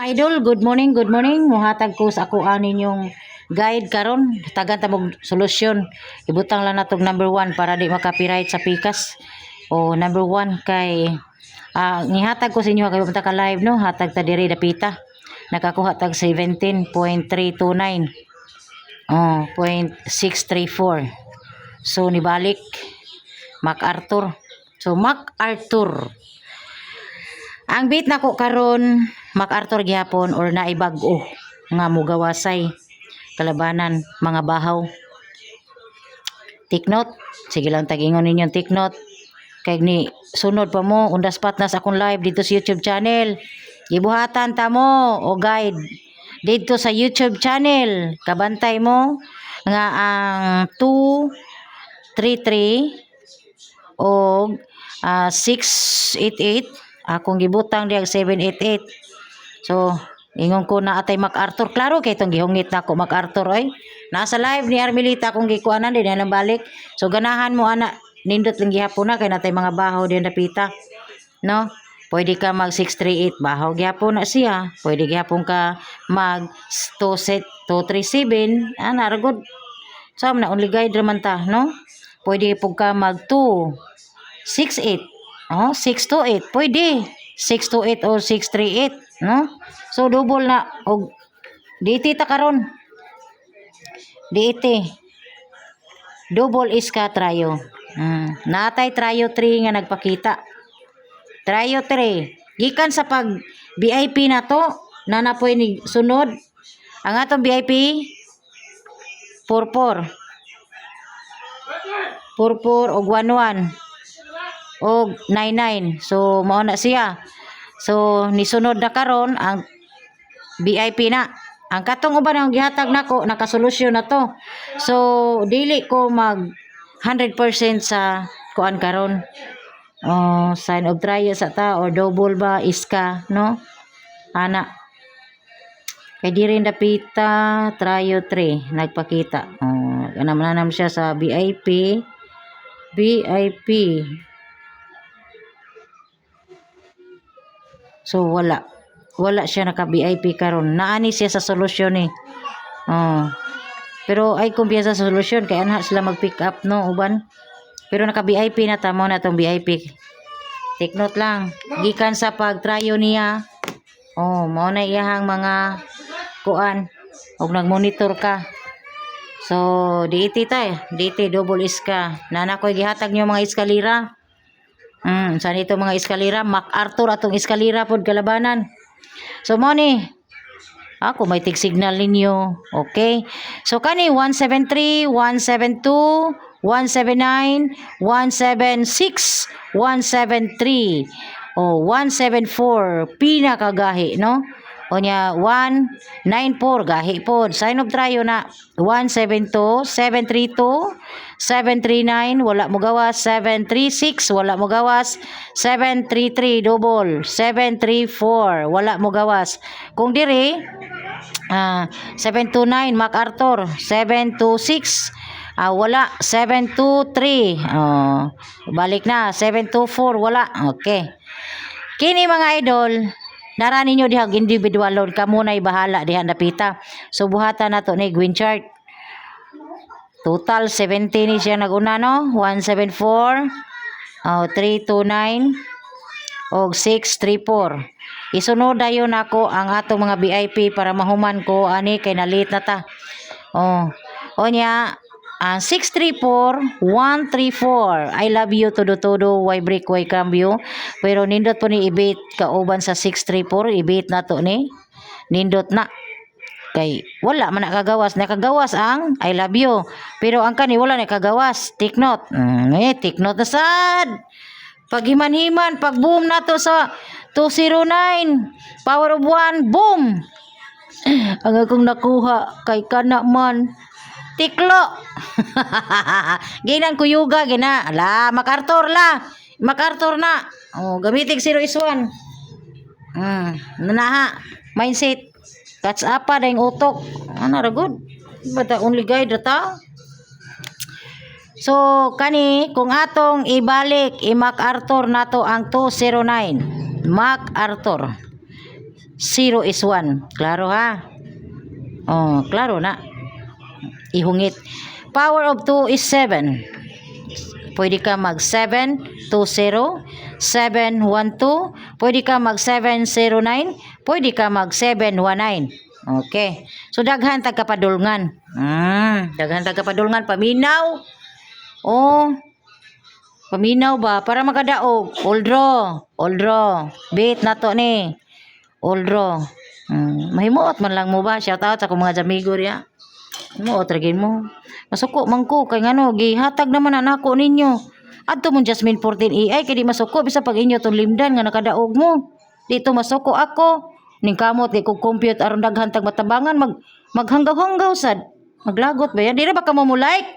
idol, good morning, good morning. Muhatag ko sa ako ninyong guide karon, tagan ta mog solusyon. Ibutang lang natog number 1 para di maka-copyright sa Pikas. O number 1 kay nihatag ko sa inyo kay punta ka live no, hatag ta diri dapita. Nakakuha tag 17.329. 0.634. So nibalik MacArthur. So MacArthur. Ang bit nako karon MacArthur gihapon or naibag-o nga mugawasay kalabanan mga bahaw. Take note, sige lang tagingon ninyong take note. Kay ni sunod pa mo undas pat na sa akong live dito sa YouTube channel. Gibuhatan ta mo o guide dito sa YouTube channel. Kabantay mo nga ang 233 o 688 akong gibutang diag 788. So ingon ko na atay MacArthur, klaro kay itong gihungit na ko MacArthur ay nasa live ni Armelita kung gikuanan din na balik. So ganahan mo ana nindot lang gihapon na kay natay mga bahaw din napita no. Pwede ka mag 638 bahaw gihapon na siya, pwede gihapon ka mag 237 ana ragod sa na only guide raman ta no. Pwede pug ka mag 268 628 pwede 628 o 638 no. So double na og DT ta karon. DT double is ka trayo. Natay trayo 3 nga nagpakita. Trayo 3 gikan sa pag VIP na to na napoy ni sunod ang atong VIP 44 og 11 og 99. So mao na siya. So nisunod na karon ang VIP na. Ang katong uban ang gihatag nako nakasolusyon na to. So dili ko mag 100% sa kuan karon. Sign of trial sa ta or double ba iska no. Ana. Kay di rin dapita trio 3 nagpakita. Kanam siya sa VIP. So wala siya naka VIP karon. Naani siya sa solusyon eh. Pero ay kumpiyansa sa solusyon kay anha sila mag-pick up no uban. Pero naka VIP na ta mo na tong VIP. Take note lang gikan sa pag-tryo niya. Mao na iyahang mga kuan og nag-monitor ka. So DT DT double iska. Nana koy gihatag niyo mga eskalera. Saan ito mga eskalera? MacArthur atong eskalera pod kalabanan. So mo ni ako may tig signal ninyo. Okay. So kani 173, 172, 179, 176, 173 o 174 pinakagahi no. Onya 194 gahi pod. Sign of tryo na 172, 732, 739 wala mo gawas, 736 wala mo gawas, 733 double, 734 wala mo gawas. Kung diri 729 MacArthur, 726 wala, 723 balik na 724 wala. Okay. Kini mga idol nara ninyo dihang individual load kamo nay bahala diha napita. So buhatan nato ni Gwin chart. Total 70 ni siya naguna no. 174 329 og 634. Isunod dayon nako ang atong mga VIP para mahuman ko ani kay nalit na ta. Onya 634 134 I love you todo why break why cambio. Pero nindot po ni ibit kauban sa 634 ibit na to ni nindot na kay wala man nakagawas ang I love you pero ang kani wala nakagawas. Take note take note na sad paghiman-himan pag boom na to sa 209 power of 1 boom ang akong nakuha kay kana man tiklo. Ginan ko yuga gina. Ala, MacArthur na. Gamitig 0 is 1. Nanaha. Mindset. Catch up pa dahing utok. Ana ra good. Bata only guide rata. So, kani kung atong ibalik MacArthur nato ang 209. MacArthur. 0 is 1. Klaro ha? Oh, klaro na. Ihungit. Power of 2 is 7. Pwede ka mag 720, 712, pwede ka mag 709, pwede ka mag 719. Okay. So daghan tag kapadulngan. Daghan tag kapadulngan, paminaw. Oh. Paminaw ba para makadaog. Oldro. Bit na to ni. Oldro. Mahimuot man lang mo ba? Shout out sa akong mga jamigo riya. Mo tragin mo. Masuko man ko kay ngano gihatag naman na nako ninyo. Adto mo Jasmine 14 AI kay di masuko bisa pag inyo tong limdan nga nakadaog mo. Dito masuko ako. Ning kamot di ko compute aron daghan tag matabangan maghanggaw-hanggaw sad. Maglagot ba yan? Di na ba ka mo like?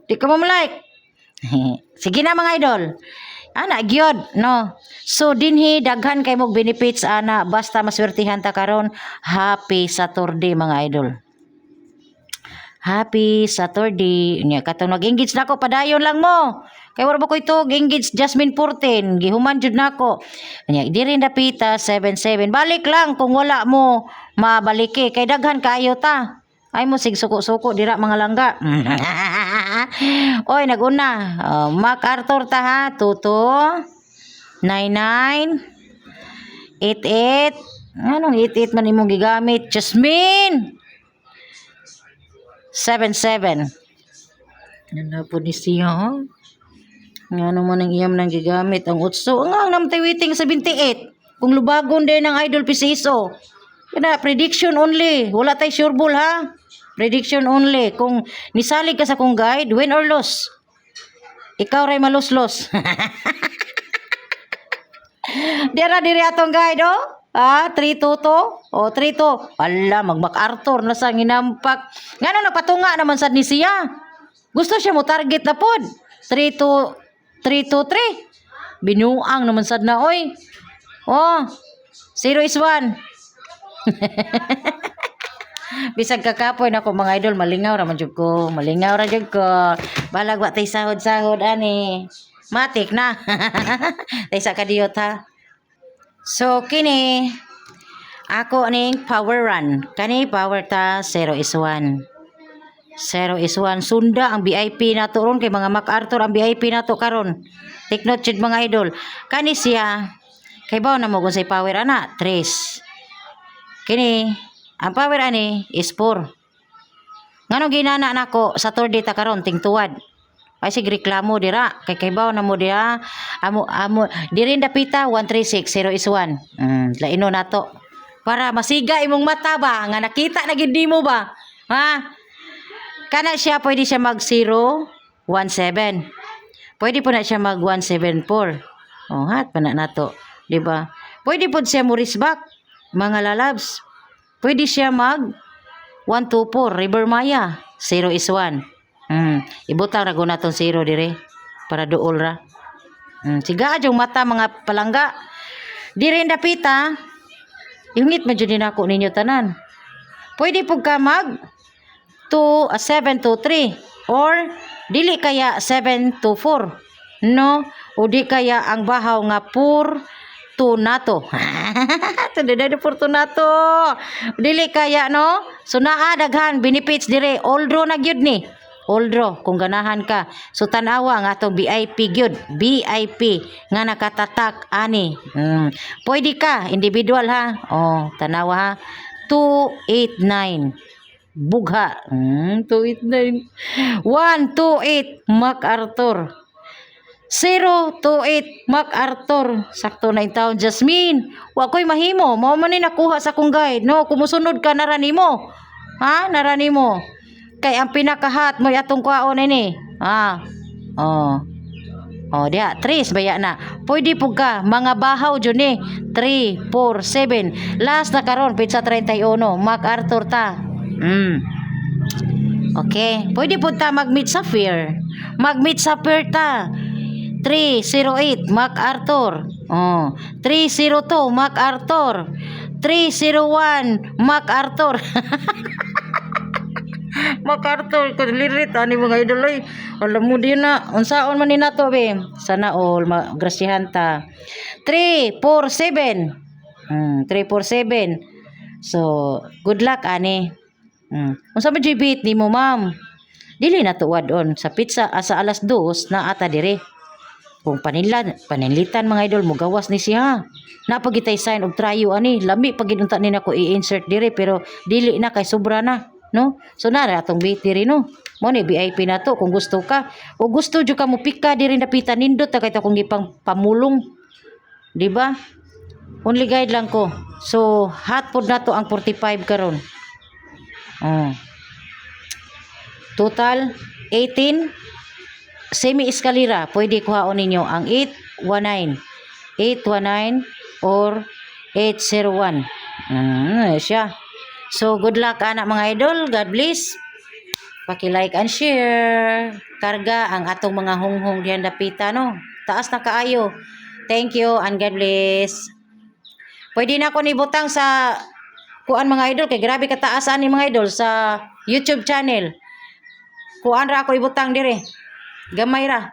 Di ka mo like. Sige na mga idol. Ana gyud no. So dinhi daghan kay mog benefits ana basta maswertihan ta karon. Happy Saturday mga idol. Happy Saturday. Nya katong nag-engage nako padayon lang mo. Kay wala ba ko ito engage Jasmine 14. Gihuman jud nako. Nya diri dapita 77. Balik lang kung wala mo mabaliki kay daghan kaayo ta. Ay mo sig suko-suko dira mga langga. Oy naguna. MacArthur ta ha. 22 99 88. Anong 88 man imong gigamit? Jasmine 77. Ano po ni siya, oh? Nga naman ang iyam nang gigamit ang utso. Ang namtay waiting 78. Kung lubagon din ng idol pisiso. Kaya prediction only. Wala tay sure ball ha. Prediction only. Kung nisalig ka sa kong guide, win or lose. Ikaw ray malus-los. Diri atong guide, oh. 3-2 to? O, 3-2. Ala, mag-MacArthur na sa ginampak. Ngano nagpatunga naman sad ni siya. Gusto siya mo target na pod. 3-2, 3-2-3. Binuang naman sad na, oy. Oh, 0 is 1. Bisag kakapoy na ko mga idol. Malingaw ra man jud ko. Balag wa tay sahod-sahod, ani. Matik na. Tay sa kadiyot ha. So kini ako ning power run. Kani power ta 0 is 1. 0 is 1. Sunda ang VIP nato ron kay mga MacArthur ang VIP nato karon. Take note jud mga idol. Kani siya kay bawo na mo kung say power ana 3. Kini ang power ani is 4. Ngano ginana nako sa Saturday ta karon ting tuwad. Ay sig reklamo dira kay bawo na mo dira amo diri dapita 136 0 is 1. Laino nato para masiga imong mata ba nga nakita na gid nimo ba ha kana siya pwede siya mag 017 pwede po na siya mag 174 hat pa na nato di ba pwede po siya mo risback mga lalabs pwede siya mag 124 River Maya 0 is 1. Ibutang ra guna tong 0 dire para duol ra. Siga adjong mata mga palangga. Dire dapita. Yungit man jud nako ninyo tanan. Pwede pug ka mag 723 or dili kaya 724. No, o di kaya ang bahaw nga Fortunato. Tudede Fortunato. Dili kaya no. So naa daghan benefits dire. Oldro na gyud ni. Oldro kung ganahan ka. So tanawa nga atong VIP gyud. VIP nga nakatatak ani. Pwede ka individual ha. Oh, tanawa ha. 289 bugha. 289. 128 MacArthur. 028 MacArthur. Sakto na yung taon. Jasmine, wa ko'y mahimo. Mao man ni nakuha sa kong guide. No, kumusunod ka narani mo. Ha? Narani mo. Kay ang pinakahat mo atong kwaon ini. Ha? Oh. Oh, dia 3 baya na. Pwede pug ka mga bahaw jud ni. 3, 4, 7. Last na karon pizza 31 MacArthur ta. Okay. Pwede pud ta mag-meet sa fair. Mag-meet sa fair ta. 308 MacArthur. Oh, 302 MacArthur. 301 MacArthur. MacArthur ko lirit ani mga idol ay. Alam mo din na unsaon man ni nato be. Sana all grasyahan ta. 347. 347. So, good luck, ani. Unsa man jibit ni mo, ma'am? Dili na tuwad on sa pizza sa alas 2 na ata dire. Kung panilitan mga idol mo gawas ni siya. Napagitay sign og trayo ani, lami pag ginunta ni nako i-insert dire pero dili na kay sobra na, no? So na atong battery no. Mo ni VIP na to kung gusto ka. O gusto jud ka mo pika diri napitan nindot ta kay ta kung gipang pamulong. Di ba? Only guide lang ko. So hot pod na to ang 45 karon. Total 18 semi escalera pwede kuhaon ninyo ang 819 or 801 siya. So good luck anak mga idol, God bless. Paki-like and share. Karga ang atong mga hunghong diyan dapita no. Taas na kaayo. Thank you and God bless. Pwede na ako nibutang sa kuan mga idol kay grabe kataasan ni mga idol sa YouTube channel. Kuan ra ako ibutang dire. Gamay ra.